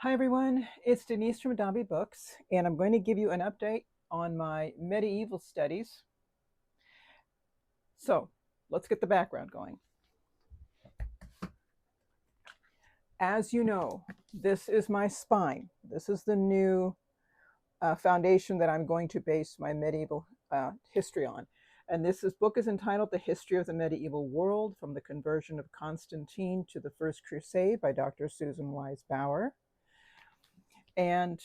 Hi everyone, it's Denise from Adobe Books, and I'm going to give you an update on my medieval studies. So let's get the background going. As you know, this is my spine. This is the new foundation that I'm going to base my medieval history on. And this book is entitled The History of the Medieval World, from the Conversion of Constantine to the First Crusade by Dr. Susan Wise Bauer. And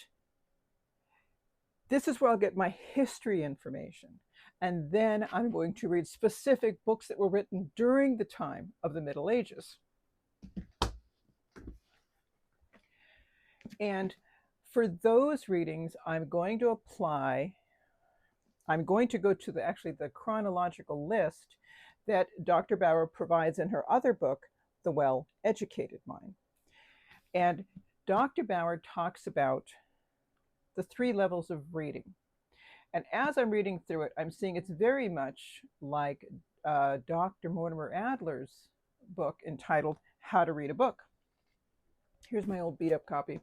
this is where I'll get my history information. And then I'm going to read specific books that were written during the time of the Middle Ages. And for those readings, I'm going to go to the chronological list that Dr. Bauer provides in her other book, The Well-Educated Mind. And Dr. Bauer talks about the 3 levels of reading. And as I'm reading through it, I'm seeing it's very much like Dr. Mortimer Adler's book entitled How to Read a Book. Here's my old beat up copy.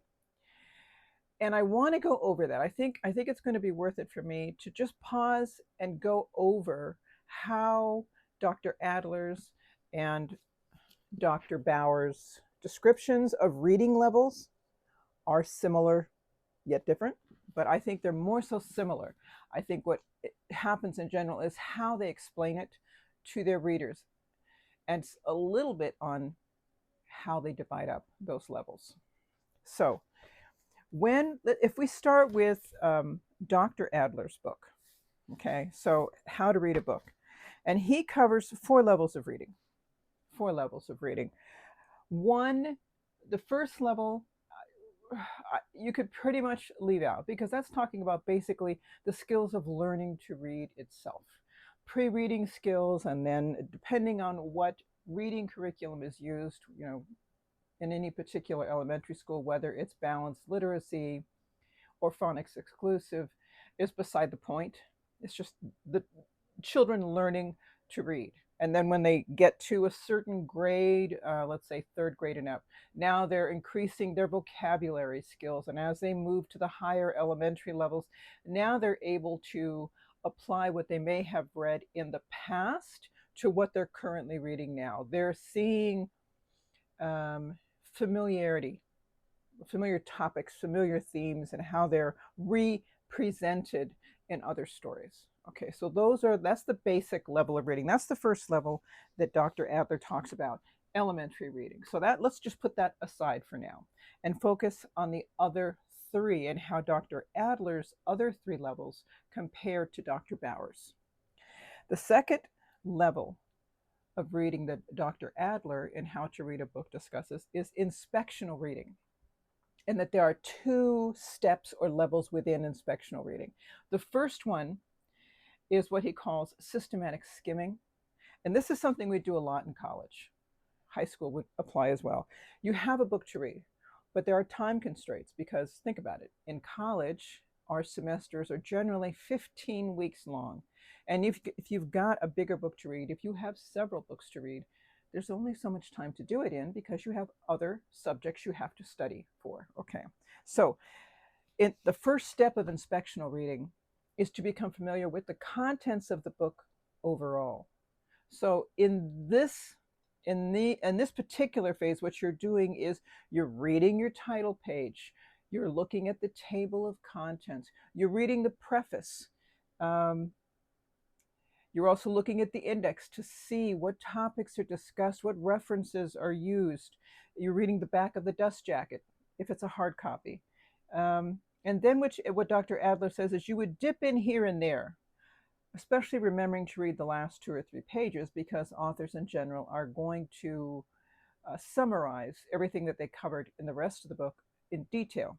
And I want to go over that. I think it's going to be worth it for me to just pause and go over how Dr. Adler's and Dr. Bauer's descriptions of reading levels are similar yet different, but I think they're more so similar. I think what happens in general is how they explain it to their readers, and a little bit on how they divide up those levels. So if we start with Dr. Adler's book, okay, so How to Read a Book, and he covers 4 levels of reading. 4 levels of reading. One, the first level, you could pretty much leave out, because that's talking about basically the skills of learning to read itself. Pre-reading skills, and then depending on what reading curriculum is used, in any particular elementary school, whether it's balanced literacy or phonics exclusive, is beside the point. It's just the children learning to read. And then when they get to a certain grade, let's say 3rd grade and up, now they're increasing their vocabulary skills. And as they move to the higher elementary levels, now they're able to apply what they may have read in the past to what they're currently reading now. They're seeing familiarity, familiar topics, familiar themes, and how they're represented in other stories. Okay, so that's the basic level of reading. That's the first level that Dr. Adler talks about, elementary reading. So let's just put that aside for now and focus on the other 3 and how Dr. Adler's other 3 levels compare to Dr. Bauer's. The second level of reading that Dr. Adler in How to Read a Book discusses is inspectional reading, and that there are 2 steps or levels within inspectional reading. The first one is what he calls systematic skimming. And this is something we do a lot in college. High school would apply as well. You have a book to read, but there are time constraints, because think about it. In college, our semesters are generally 15 weeks long. And if you've got a bigger book to read, if you have several books to read, there's only so much time to do it in, because you have other subjects you have to study for. Okay, so the first step of inspectional reading is to become familiar with the contents of the book overall. So in this particular phase, what you're doing is you're reading your title page, you're looking at the table of contents, you're reading the preface, you're also looking at the index to see what topics are discussed, what references are used. You're reading the back of the dust jacket, if it's a hard copy. And then what Dr. Adler says is you would dip in here and there, especially remembering to read the last 2 or 3 pages, because authors in general are going to summarize everything that they covered in the rest of the book in detail.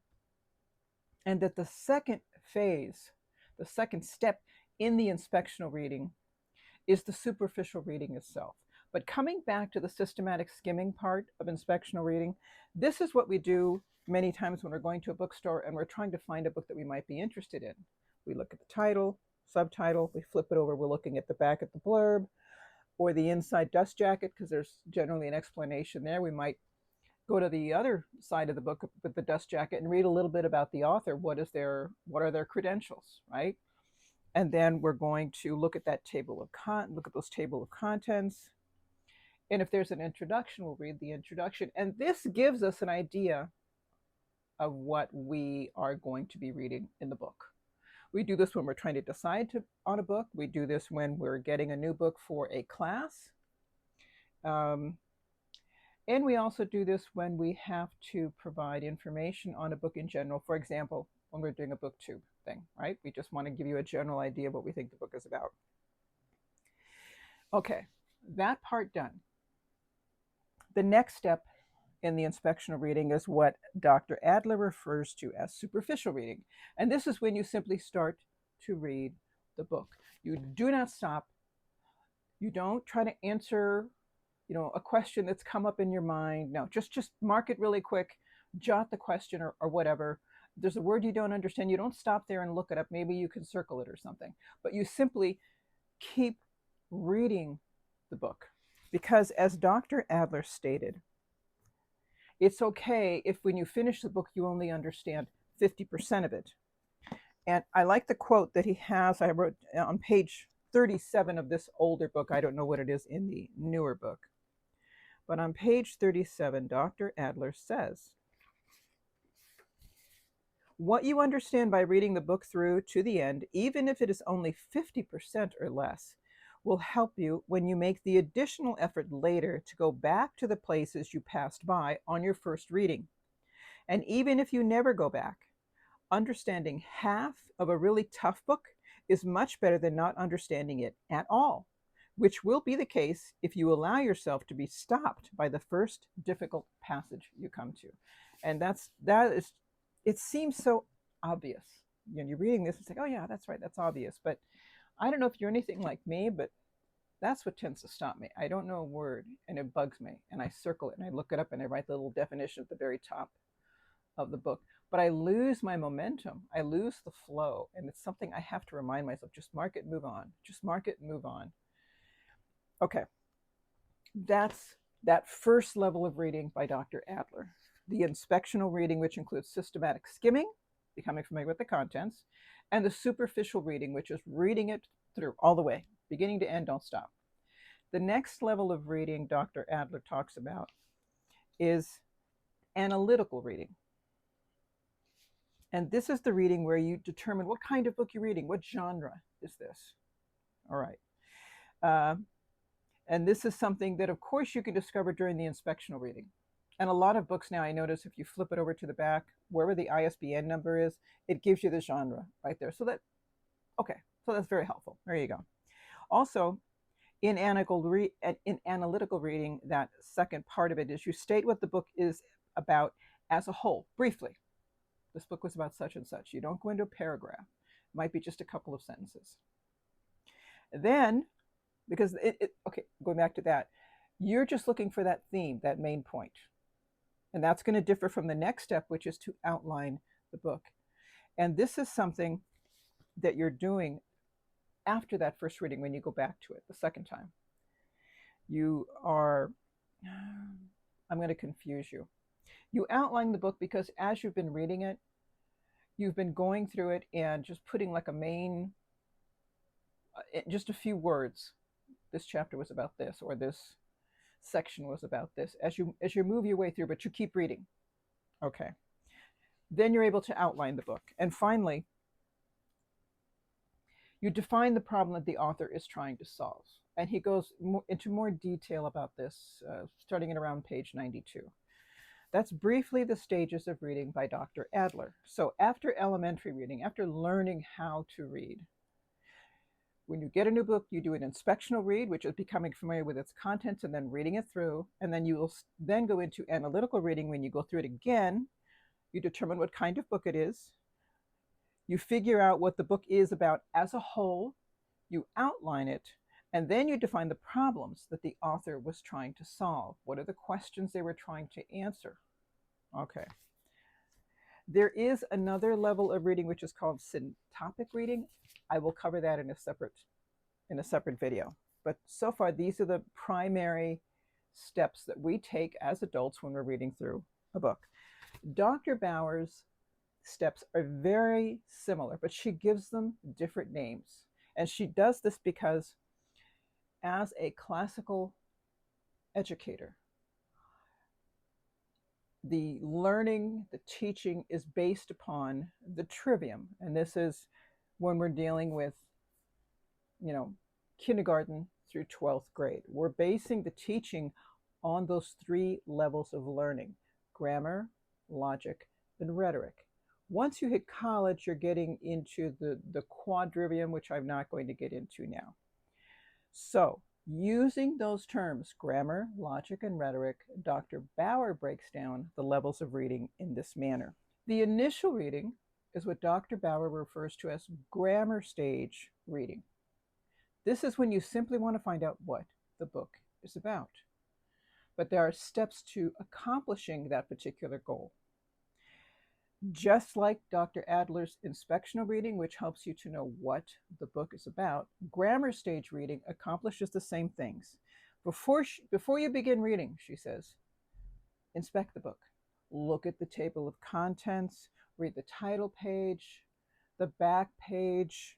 And that the second phase, the second step in the inspectional reading, is the superficial reading itself. But coming back to the systematic skimming part of inspectional reading, this is what we do many times when we're going to a bookstore and we're trying to find a book that we might be interested in. We look at the title, subtitle, we flip it over, we're looking at the back of the blurb or the inside dust jacket, because there's generally an explanation there. We might go to the other side of the book with the dust jacket and read a little bit about the author. What are their credentials, right? And then we're going to look at that look at those table of contents. And if there's an introduction, we'll read the introduction. And this gives us an idea of what we are going to be reading in the book. We do this when we're trying to decide on a book. We do this when we're getting a new book for a class. And we also do this when we have to provide information on a book in general. For example, when we're doing a booktube thing, right? We just want to give you a general idea of what we think the book is about. Okay, that part done. The next step in the inspectional reading is what Dr. Adler refers to as superficial reading. And this is when you simply start to read the book. You do not stop. You don't try to answer, a question that's come up in your mind. No, just mark it really quick, jot the question or whatever. There's a word you don't understand. You don't stop there and look it up. Maybe you can circle it or something. But you simply keep reading the book. Because as Dr. Adler stated, it's okay if when you finish the book, you only understand 50% of it. And I like the quote that he has. I wrote on page 37 of this older book. I don't know what it is in the newer book. But on page 37, Dr. Adler says, what you understand by reading the book through to the end, even if it is only 50% or less, will help you when you make the additional effort later to go back to the places you passed by on your first reading. And even if you never go back, understanding half of a really tough book is much better than not understanding it at all, which will be the case if you allow yourself to be stopped by the first difficult passage you come to. And it seems so obvious. You're reading this and say, oh yeah, that's right, that's obvious. But I don't know if you're anything like me, but that's what tends to stop me. I don't know a word and it bugs me, and I circle it and I look it up and I write the little definition at the very top of the book. But I lose my momentum. I lose the flow. And it's something I have to remind myself, just mark it, move on. Just mark it, move on. Okay, that's that first level of reading by Dr. Adler. The inspectional reading, which includes systematic skimming, becoming familiar with the contents, and the superficial reading, which is reading it through all the way, beginning to end, don't stop. The next level of reading Dr. Adler talks about is analytical reading. And this is the reading where you determine what kind of book you're reading. What genre is this? All right. And this is something that, of course, you can discover during the inspectional reading. And a lot of books now, I notice if you flip it over to the back, wherever the ISBN number is, it gives you the genre right there. So that's very helpful. There you go. Also, in analytical reading, that second part of it is you state what the book is about as a whole, briefly. This book was about such and such. You don't go into a paragraph. It might be just a couple of sentences. Then, because going back to that, you're just looking for that theme, that main point. And that's going to differ from the next step, which is to outline the book. And this is something that you're doing after that first reading when you go back to it the second time. I'm going to confuse you. You outline the book because as you've been reading it, you've been going through it and just putting like just a few words. This chapter was about this, or this section was about this, as you move your way through, but you keep reading. Okay. Then you're able to outline the book. And finally, you define the problem that the author is trying to solve. And he goes into more detail about this, starting at around page 92. That's briefly the stages of reading by Dr. Adler. So after elementary reading, after learning how to read, when you get a new book, you do an inspectional read, which is becoming familiar with its contents and then reading it through. And then you will then go into analytical reading. When you go through it again, you determine what kind of book it is. You figure out what the book is about as a whole. You outline it. And then you define the problems that the author was trying to solve. What are the questions they were trying to answer? Okay. There is another level of reading which is called syntopic reading. I will cover that in a separate video. But so far, these are the primary steps that we take as adults when we're reading through a book. Dr. Bauer's steps are very similar, but she gives them different names. And she does this because, as a classical educator, the learning, the teaching is based upon the trivium. And this is when we're dealing with, kindergarten through 12th grade. We're basing the teaching on those three levels of learning: grammar, logic, and rhetoric. Once you hit college, you're getting into the quadrivium, which I'm not going to get into now. So, using those terms, grammar, logic, and rhetoric, Dr. Bauer breaks down the levels of reading in this manner. The initial reading is what Dr. Bauer refers to as grammar stage reading. This is when you simply want to find out what the book is about. But there are steps to accomplishing that particular goal. Just like Dr. Adler's inspectional reading, which helps you to know what the book is about, grammar stage reading accomplishes the same things. Before you begin reading, she says, inspect the book. Look at the table of contents, read the title page, the back page.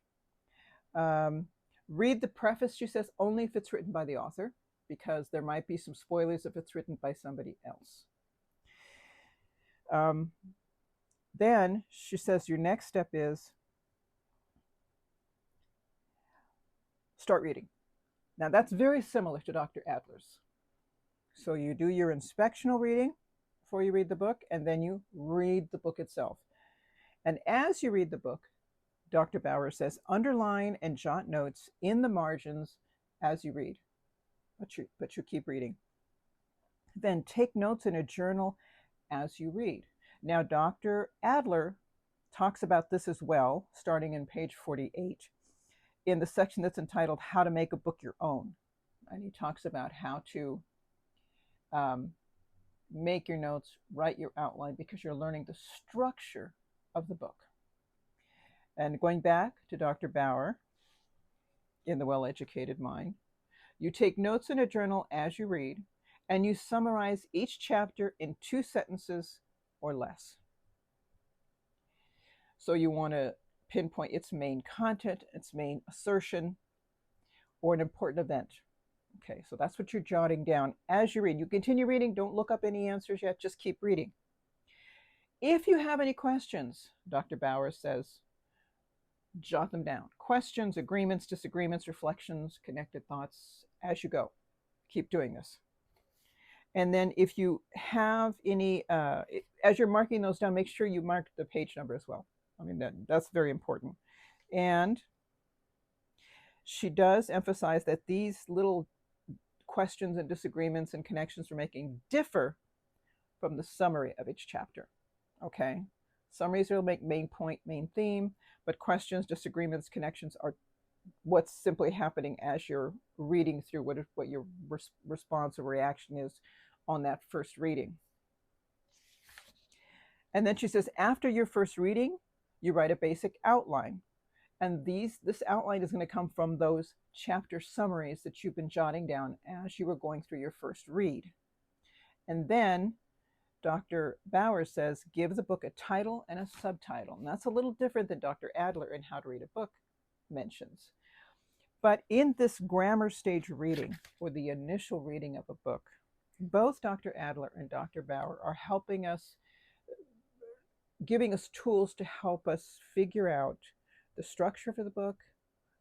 Read the preface, she says, only if it's written by the author, because there might be some spoilers if it's written by somebody else. Then she says your next step is start reading. Now that's very similar to Dr. Adler's. So you do your inspectional reading before you read the book, and then you read the book itself. And as you read the book, Dr. Bauer says, underline and jot notes in the margins as you read, but you keep reading. Then take notes in a journal as you read. Now, Dr. Adler talks about this as well, starting in page 48, in the section that's entitled How to Make a Book Your Own. And he talks about how to make your notes, write your outline, because you're learning the structure of the book. And going back to Dr. Bauer in The Well-Educated Mind, you take notes in a journal as you read, and you summarize each chapter in 2 sentences or less. So you want to pinpoint its main content, its main assertion, or an important event. Okay, so that's what you're jotting down as you read. You continue reading, don't look up any answers yet, just keep reading. If you have any questions, Dr. Bauer says, jot them down. Questions, agreements, disagreements, reflections, connected thoughts as you go. Keep doing this. And then if you have any, as you're marking those down, make sure you mark the page number as well. I mean, that's very important. And she does emphasize that these little questions and disagreements and connections we're making differ from the summary of each chapter. Okay? Summaries will make main point, main theme, but questions, disagreements, connections are what's simply happening as you're reading through what your response or reaction is on that first reading. And then she says, after your first reading, you write a basic outline. And this outline is going to come from those chapter summaries that you've been jotting down as you were going through your first read. And then Dr. Bauer says, give the book a title and a subtitle. And that's a little different than Dr. Adler in How to Read a Book mentions. But in this grammar stage reading, or the initial reading of a book, both Dr. Adler and Dr. Bauer are helping us, giving us tools to help us figure out the structure for the book,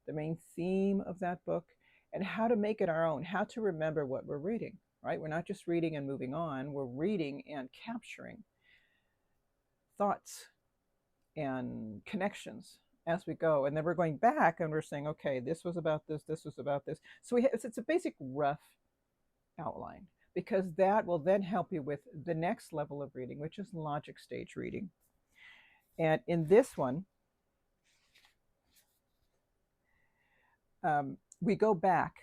the main theme of that book, and how to make it our own, how to remember what we're reading, right? We're not just reading and moving on, we're reading and capturing thoughts and connections as we go. And then we're going back and we're saying, okay, this was about this was about this. So it's a basic rough outline, because that will then help you with the next level of reading, which is logic stage reading. And in this one, we go back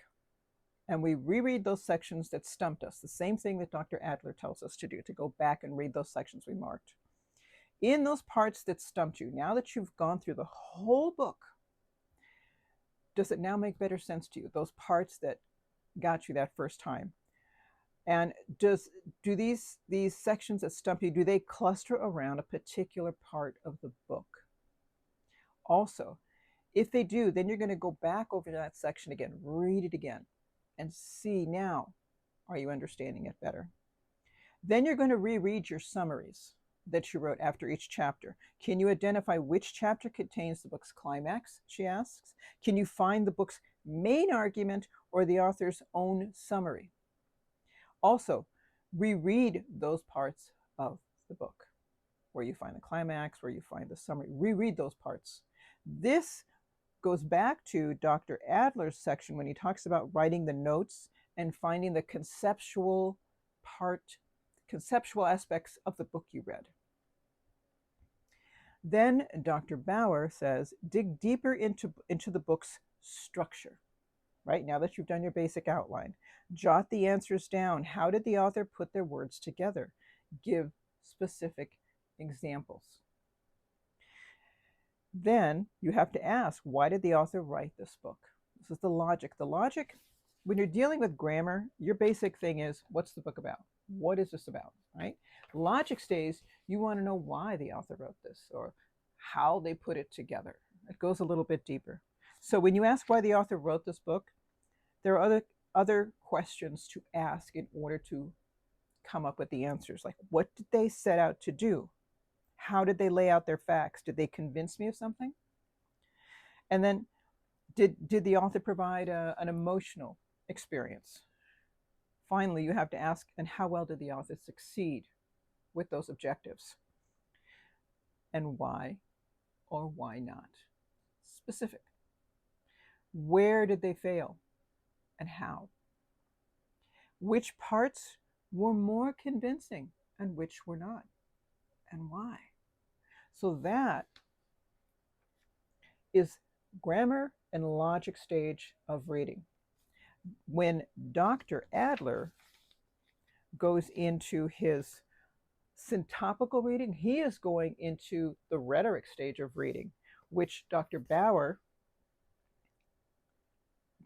and we reread those sections that stumped us, the same thing that Dr. Adler tells us to do, to go back and read those sections we marked. In those parts that stumped you, now that you've gone through the whole book, does it now make better sense to you? Those parts that got you that first time. And do these sections that stump you, do they cluster around a particular part of the book? Also, if they do, then you're going to go back over that section again, read it again, and see now, are you understanding it better? Then you're going to reread your summaries that you wrote after each chapter. Can you identify which chapter contains the book's climax, she asks? Can you find the book's main argument or the author's own summary? Also, reread those parts of the book where you find the climax, where you find the summary. Reread those parts. This goes back to Dr. Adler's section when he talks about writing the notes and finding the conceptual aspects of the book you read. Then Dr. Bauer says, dig deeper into the book's structure. Right, now that you've done your basic outline, jot the answers down. How did the author put their words together? Give specific examples. Then you have to ask, why did the author write this book? This is the logic. The logic, when you're dealing with grammar, your basic thing is, what's the book about? What is this about, right? Logic stays, you want to know why the author wrote this or how they put it together. It goes a little bit deeper. So when you ask why the author wrote this book, there are other questions to ask in order to come up with the answers. Like, what did they set out to do? How did they lay out their facts? Did they convince me of something? And then, did the author provide an emotional experience? Finally, you have to ask, and how well did the author succeed with those objectives? And why or why not? Specific. Where did they fail and how? Which parts were more convincing and which were not, and why? So that is grammar and logic stage of reading. When Dr. Adler goes into his syntopical reading, he is going into the rhetoric stage of reading, which Dr. Bauer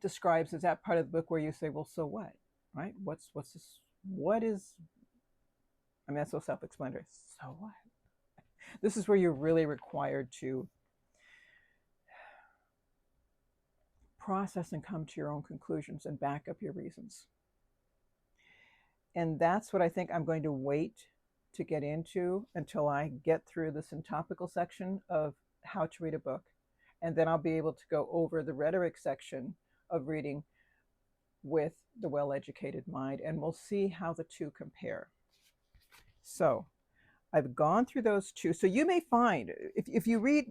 describes as that part of the book where you say, well, so what, right? What's this? What is, I mean, that's so self-explanatory. So what? This is where you're really required to process and come to your own conclusions and back up your reasons. And that's what I think I'm going to wait to get into until I get through the syntopical section of how to read a book. And then I'll be able to go over the rhetoric section of reading with the well-educated mind, and we'll see how the two compare. So I've gone through those two. So you may find, if you read,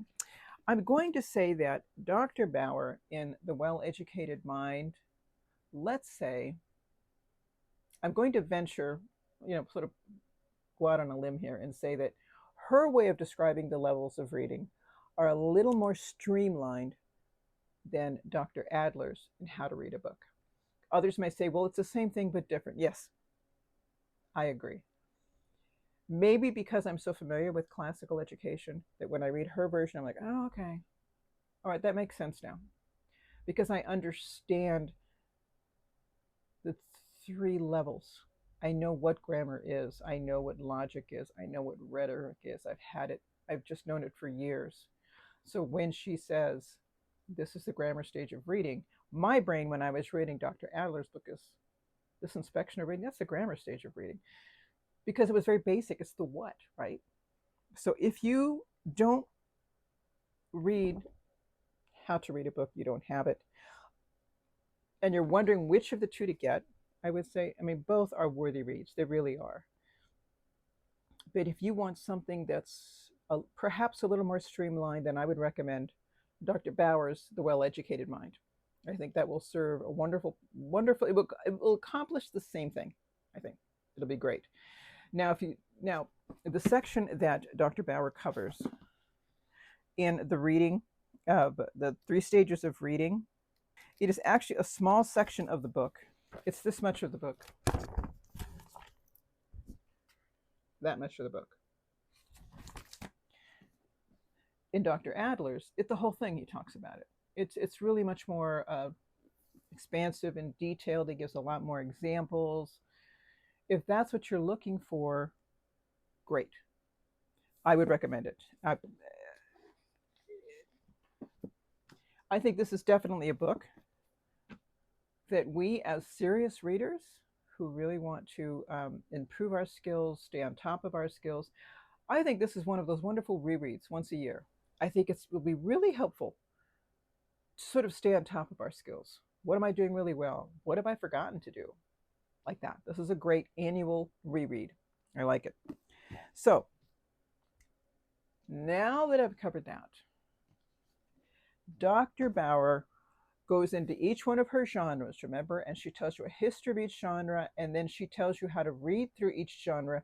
I'm going to say that Dr. Bauer in The Well-Educated Mind, let's say, I'm going to venture, sort of go out on a limb here and say that her way of describing the levels of reading are a little more streamlined than Dr. Adler's in How to Read a Book. Others may say, well, it's the same thing but different. Yes, I agree. Maybe because I'm so familiar with classical education that when I read her version, I'm like, oh, okay. All right, that makes sense now. Because I understand the three levels. I know what grammar is. I know what logic is. I know what rhetoric is. I've had it. I've just known it for years. So when she says, this is the grammar stage of reading, my brain, when I was reading Dr. Adler's book, is this inspection of reading, that's the grammar stage of reading. Because it was very basic. It's the what, right? So if you don't read How to Read a Book, you don't have it, and you're wondering which of the two to get, I would say, I mean, both are worthy reads. They really are. But if you want something that's perhaps a little more streamlined, then I would recommend Dr. Bauer's The Well-Educated Mind. I think that will serve a wonderful, it will accomplish the same thing, I think. It'll be great. Now, the section that Dr. Bauer covers in the reading, the 3 stages of reading, it is actually a small section of the book. It's this much of the book. That much of the book. In Dr. Adler's, it's the whole thing. He talks about it. It's really much more expansive and detailed. He gives a lot more examples. If that's what you're looking for, great. I would recommend it. I think this is definitely a book that we, as serious readers who really want to improve our skills, stay on top of our skills, I think this is one of those wonderful rereads once a year. I think it will be really helpful to sort of stay on top of our skills. What am I doing really well? What have I forgotten to do? Like that. This is a great annual reread. I like it. So now that I've covered that, Dr. Bauer goes into each one of her genres, remember, and she tells you a history of each genre, and then she tells you how to read through each genre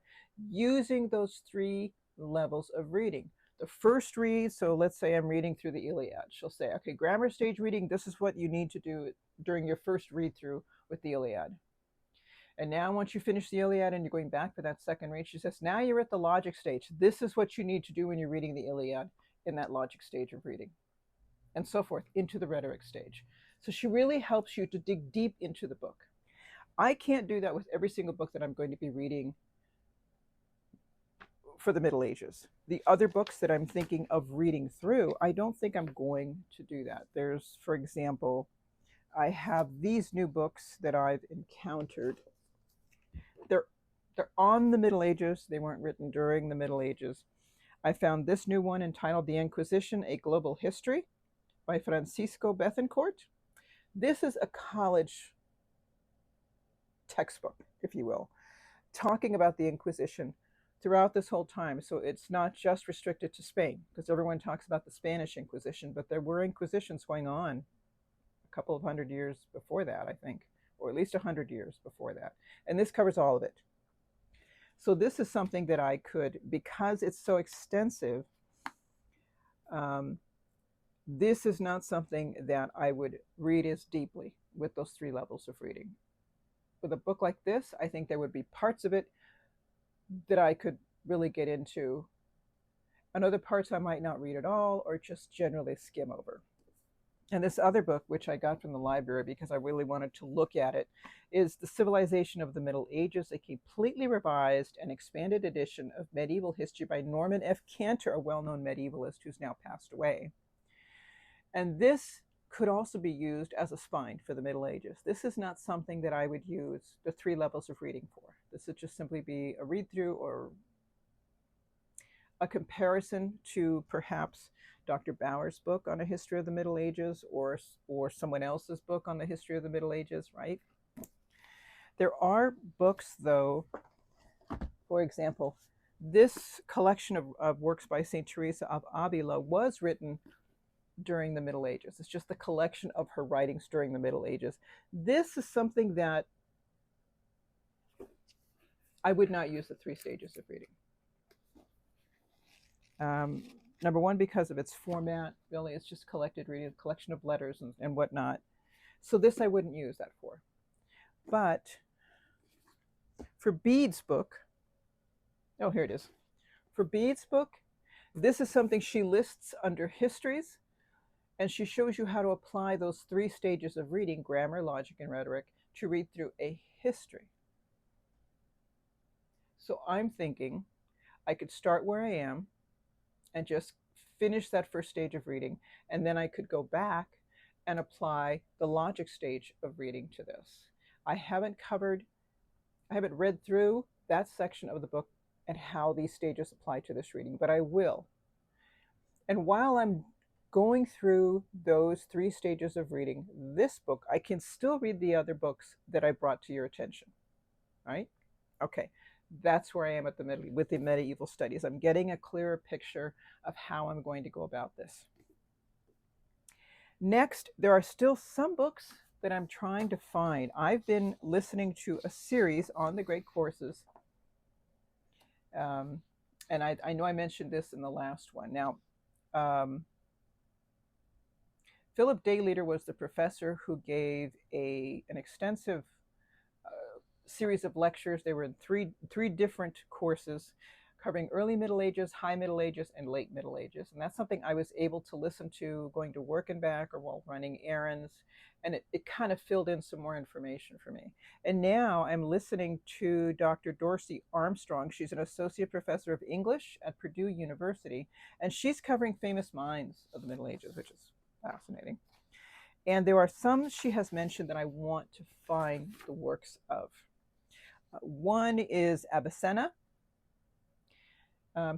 using those 3 levels of reading. The first read, so let's say I'm reading through the Iliad. She'll say, okay, grammar stage reading, this is what you need to do during your first read through with the Iliad. And now once you finish the Iliad and you're going back for that second read, she says, now you're at the logic stage. This is what you need to do when you're reading the Iliad in that logic stage of reading, and so forth, into the rhetoric stage. So she really helps you to dig deep into the book. I can't do that with every single book that I'm going to be reading for the Middle Ages. The other books that I'm thinking of reading through, I don't think I'm going to do that. There's, for example, I have these new books that I've encountered. They're on the Middle Ages. They weren't written during the Middle Ages. I found this new one entitled The Inquisition, A Global History by Francisco Bethencourt. This is a college textbook, if you will, talking about the Inquisition throughout this whole time. So it's not just restricted to Spain, because everyone talks about the Spanish Inquisition, but there were Inquisitions going on a couple of hundred years before that, I think, or at least 100 years before that. And this covers all of it. So this is something that I could, because it's so extensive, this is not something that I would read as deeply with those 3 levels of reading. With a book like this, I think there would be parts of it that I could really get into, and other parts I might not read at all or just generally skim over. And this other book, which I got from the library because I really wanted to look at it, is The Civilization of the Middle Ages, a completely revised and expanded edition of medieval history by Norman F. Cantor, a well-known medievalist who's now passed away. And this could also be used as a spine for the Middle Ages. This is not something that I would use the 3 levels of reading for. This would just simply be a read-through or a comparison to perhaps Dr. Bauer's book on a history of the Middle Ages, or someone else's book on the history of the Middle Ages, right? There are books, though, for example, this collection of works by St. Teresa of Avila was written during the Middle Ages. It's just the collection of her writings during the Middle Ages. This is something that I would not use the 3 stages of reading. Number one, because of its format. Really, it's just collected reading, a collection of letters and whatnot. So this I wouldn't use that for. But for Bede's book, oh, here it is. For Bede's book, this is something she lists under histories, and she shows you how to apply those 3 stages of reading, grammar, logic, and rhetoric, to read through a history. So I'm thinking I could start where I am and just finish that first stage of reading, and then I could go back and apply the logic stage of reading to this. I haven't read through that section of the book and how these stages apply to this reading, but I will. And while I'm going through those 3 stages of reading this book, I can still read the other books that I brought to your attention, right? Okay. That's where I am with the medieval studies. I'm getting a clearer picture of how I'm going to go about this. Next, there are still some books that I'm trying to find. I've been listening to a series on the Great Courses. And I know I mentioned this in the last one. Now, Philip Dayleader was the professor who gave an extensive series of lectures. They were in three different courses covering early Middle Ages, high Middle Ages, and late Middle Ages. And that's something I was able to listen to going to work and back or while running errands. And it kind of filled in some more information for me. And now I'm listening to Dr. Dorsey Armstrong. She's an associate professor of English at Purdue University, and she's covering famous minds of the Middle Ages, which is fascinating. And there are some she has mentioned that I want to find the works of. One is Avicenna.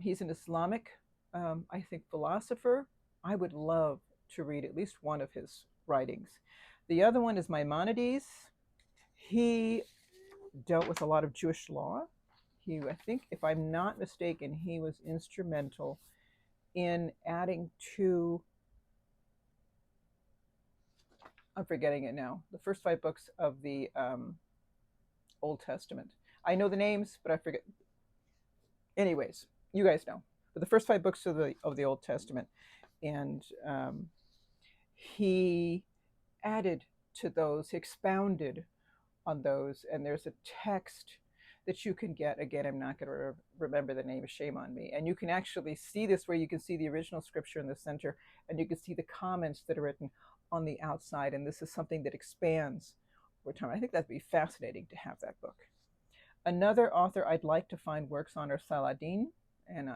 He's an Islamic, I think, philosopher. I would love to read at least one of his writings. The other one is Maimonides. He dealt with a lot of Jewish law. I think, if I'm not mistaken, he was instrumental in adding to, I'm forgetting it now, the first 5 books of the Old Testament. I know the names, but I forget. Anyways, you guys know. But the first 5 books of the Old Testament, and he added to those, he expounded on those, and there's a text that you can get. Again, I'm not going to remember the name, shame on me. And you can actually see this, where you can see the original scripture in the center, and you can see the comments that are written on the outside. And this is something that expands over time. I think that'd be fascinating to have that book. Another author I'd like to find works on are Saladin, and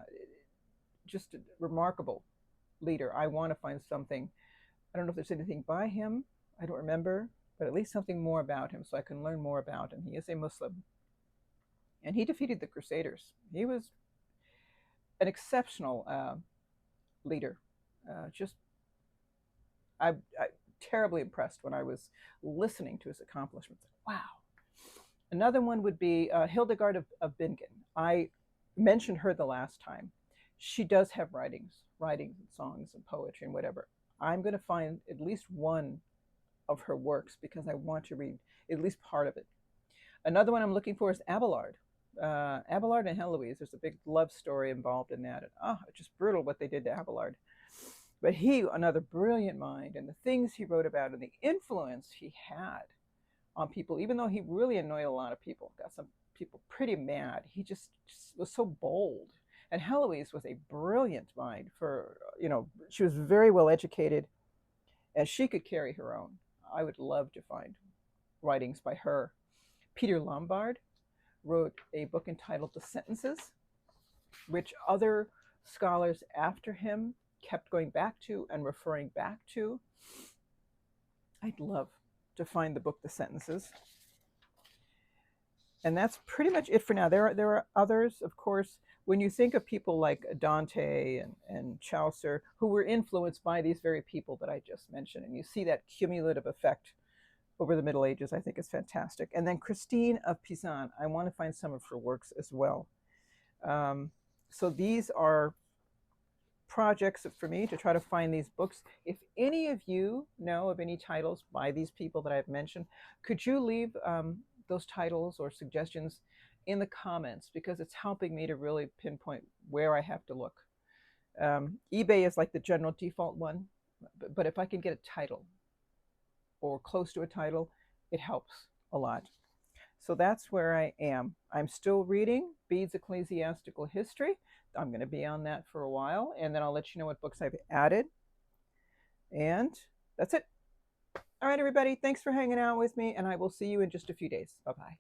just a remarkable leader. I want to find something. I don't know if there's anything by him. I don't remember, but at least something more about him so I can learn more about him. He is a Muslim, and he defeated the Crusaders. He was an exceptional leader. I terribly impressed when I was listening to his accomplishments. Wow. Another one would be Hildegard of Bingen. I mentioned her the last time. She does have writings and songs and poetry and whatever. I'm going to find at least one of her works because I want to read at least part of it. Another one I'm looking for is Abelard. Abelard and Heloise. There's a big love story involved in that. And, it's just brutal what they did to Abelard. But he, another brilliant mind, and the things he wrote about and the influence he had on people, even though he really annoyed a lot of people, got some people pretty mad. He just was so bold. And Heloise was a brilliant mind for, she was very well educated, and she could carry her own. I would love to find writings by her. Peter Lombard wrote a book entitled The Sentences, which other scholars after him kept going back to and referring back to. I'd love to find the book The Sentences. And that's pretty much it for now. There are others, of course. When you think of people like Dante and Chaucer, who were influenced by these very people that I just mentioned, and you see that cumulative effect over the Middle Ages, I think is fantastic. And then Christine of Pisan, I want to find some of her works as well. So these are projects for me to try to find these books. If any of you know of any titles by these people that I've mentioned, could you leave those titles or suggestions in the comments, because it's helping me to really pinpoint where I have to look. eBay is like the general default one, but if I can get a title or close to a title, it helps a lot. So that's where I am. I'm still reading Bede's Ecclesiastical History. I'm going to be on that for a while, and then I'll let you know what books I've added. And that's it. All right, everybody, thanks for hanging out with me, and I will see you in just a few days. Bye-bye.